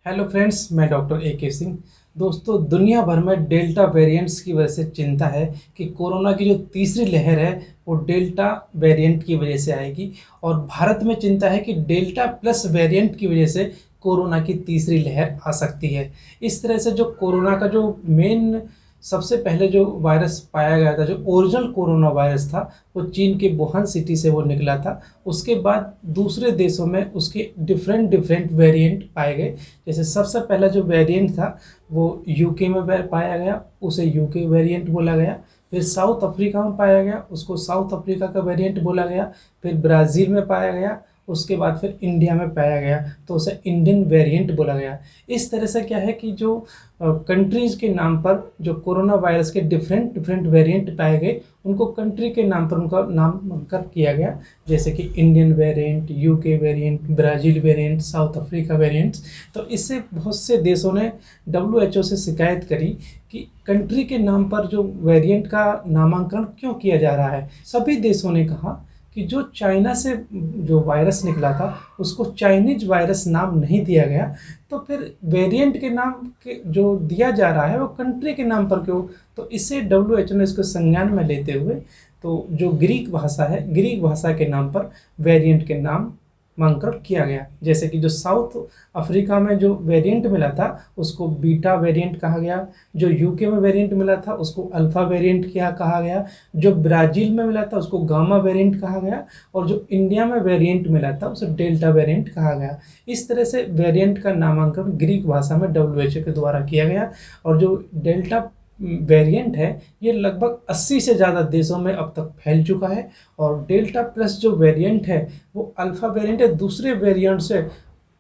Hello friends, मैं doctor A के सिंह। दोस्तों, दुनिया भर में डेल्टा वेरिएंट्स की वजह से चिंता है कि कोरोना की जो तीसरी लहर है वो डेल्टा वेरिएंट की वजह से आएगी। और भारत में चिंता है कि डेल्टा प्लस वेरिएंट की वजह से कोरोना की तीसरी लहर आ सकती है। इस तरह से जो कोरोना का जो मेन सबसे पहले जो वायरस पाया गया था, जो ओरिजिनल कोरोना वायरस था, वो चीन के वुहान सिटी से वो निकला था। उसके बाद दूसरे देशों में उसके डिफरेंट डिफरेंट वेरिएंट पाए गए। जैसे सबसे पहला जो वेरिएंट था वो यूके में पाया गया, उसे यूके वेरिएंट बोला गया। फिर साउथ अफ्रीका में पाया गया, उसको साउथ अफ्रीका का वेरिएंट बोला गया। फिर ब्राज़ील में पाया गया, उसके बाद फिर इंडिया में पाया गया तो उसे इंडियन वेरिएंट बोला गया। इस तरह से क्या है कि जो कंट्रीज़ के नाम पर जो कोरोना वायरस के डिफरेंट डिफरेंट वेरिएंट पाए गए, उनको कंट्री के नाम पर उनका नामांकन किया गया। जैसे कि Indian variant, UK variant, Brazil variant, south Africa variants. तो इससे बहुत से देशों ने WHO से शिकायत करी कि कंट्री के नाम पर जो वेरिएंट का नामांकन क्यों किया जा रहा है। सभी देशों ने कहा कि जो चाइना से जो वायरस निकला था उसको चाइनीज वायरस नाम नहीं दिया गया, तो फिर वेरिएंट के नाम के जो दिया जा रहा है वो कंट्री के नाम पर क्यों। तो इससे WHO ने इसको संज्ञान में लेते हुए तो जो ग्रीक भाषा है, ग्रीक भाषा के नाम पर वेरिएंट के नाम नामांकन किया गया। जैसे कि जो साउथ अफ्रीका में जो वेरिएंट मिला था उसको बीटा वेरिएंट कहा गया, जो यूके में वेरिएंट मिला था उसको अल्फा वेरिएंट क्या कहा गया, जो ब्राज़ील में मिला था उसको गामा वेरिएंट कहा गया, और जो इंडिया में वेरिएंट मिला था उसे डेल्टा वेरिएंट कहा गया। इस तरह से वेरिएंट का नामांकन ग्रीक भाषा में WHO के द्वारा किया गया। और जो डेल्टा वेरिएंट है ये लगभग 80 से ज़्यादा देशों में अब तक फैल चुका है। और डेल्टा प्लस जो वेरिएंट है वो अल्फ़ा वेरिएंट है, दूसरे वेरिएंट से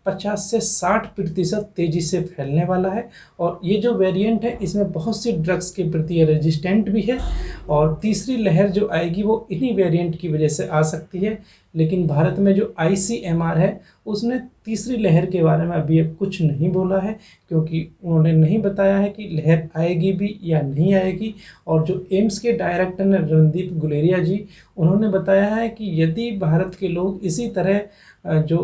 50 से 60% तेज़ी से फैलने वाला है। और ये जो वेरिएंट है इसमें बहुत सी ड्रग्स के प्रति ये रेजिस्टेंट भी है। और तीसरी लहर जो आएगी वो इन्हीं वेरिएंट की वजह से आ सकती है। लेकिन भारत में जो ICMR है उसने तीसरी लहर के बारे में अभी कुछ नहीं बोला है, क्योंकि उन्होंने नहीं बताया है कि लहर आएगी भी या नहीं आएगी। और जो एम्स के डायरेक्टर ने रणदीप गुलेरिया जी, उन्होंने बताया है कि यदि भारत के लोग इसी तरह जो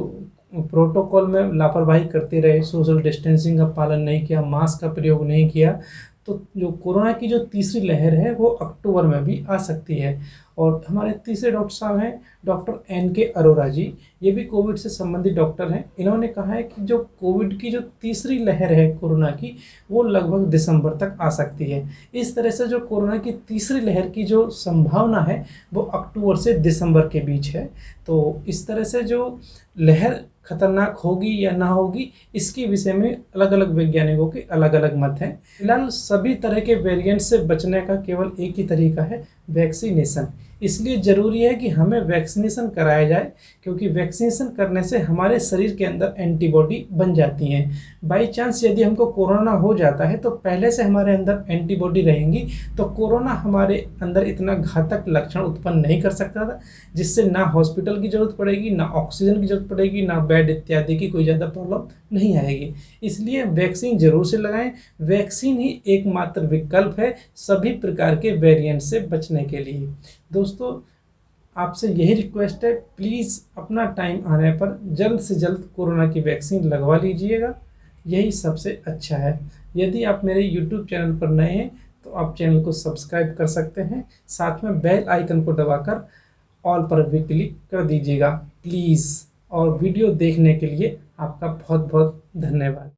प्रोटोकॉल में लापरवाही करते रहे, सोशल डिस्टेंसिंग का पालन नहीं किया, मास्क का प्रयोग नहीं किया, तो जो कोरोना की जो तीसरी लहर है वो अक्टूबर में भी आ सकती है। और हमारे तीसरे डॉक्टर साहब हैं डॉक्टर NK अरोरा जी, ये भी कोविड से संबंधित डॉक्टर हैं। इन्होंने कहा है कि जो कोविड की जो तीसरी लहर है कोरोना की वो लगभग दिसंबर तक आ सकती है। इस तरह से जो कोरोना की तीसरी लहर की जो संभावना है वो अक्टूबर से दिसंबर के बीच है। तो इस तरह से जो लहर खतरनाक होगी या ना होगी इसके विषय में अलग अलग वैज्ञानिकों के अलग अलग मत हैं। फिलहाल सभी तरह के वेरिएंट से बचने का केवल एक ही तरीका है, वैक्सीनेशन। इसलिए ज़रूरी है कि हमें वैक्सीनेशन कराया जाए, क्योंकि वैक्सीनेशन करने से हमारे शरीर के अंदर एंटीबॉडी बन जाती हैं। बाई चांस यदि हमको कोरोना हो जाता है तो पहले से हमारे अंदर एंटीबॉडी रहेंगी, तो कोरोना हमारे अंदर इतना घातक लक्षण उत्पन्न नहीं कर सकता था, जिससे ना हॉस्पिटल की ज़रूरत पड़ेगी, ना ऑक्सीजन की ज़रूरत पड़ेगी, ना बेड इत्यादि की कोई ज़्यादा प्रॉब्लम नहीं आएगी। इसलिए वैक्सीन जरूर से लगाएं। वैक्सीन ही एकमात्र विकल्प है सभी प्रकार के वेरिएंट से बचने के लिए। दोस्तों, आपसे यही रिक्वेस्ट है, प्लीज़ अपना टाइम आने पर जल्द से जल्द कोरोना की वैक्सीन लगवा लीजिएगा, यही सबसे अच्छा है। यदि आप मेरे YouTube चैनल पर नए हैं तो आप चैनल को सब्सक्राइब कर सकते हैं, साथ में बेल आइकन को दबाकर ऑल पर भी क्लिक कर दीजिएगा प्लीज़। और वीडियो देखने के लिए आपका बहुत बहुत धन्यवाद।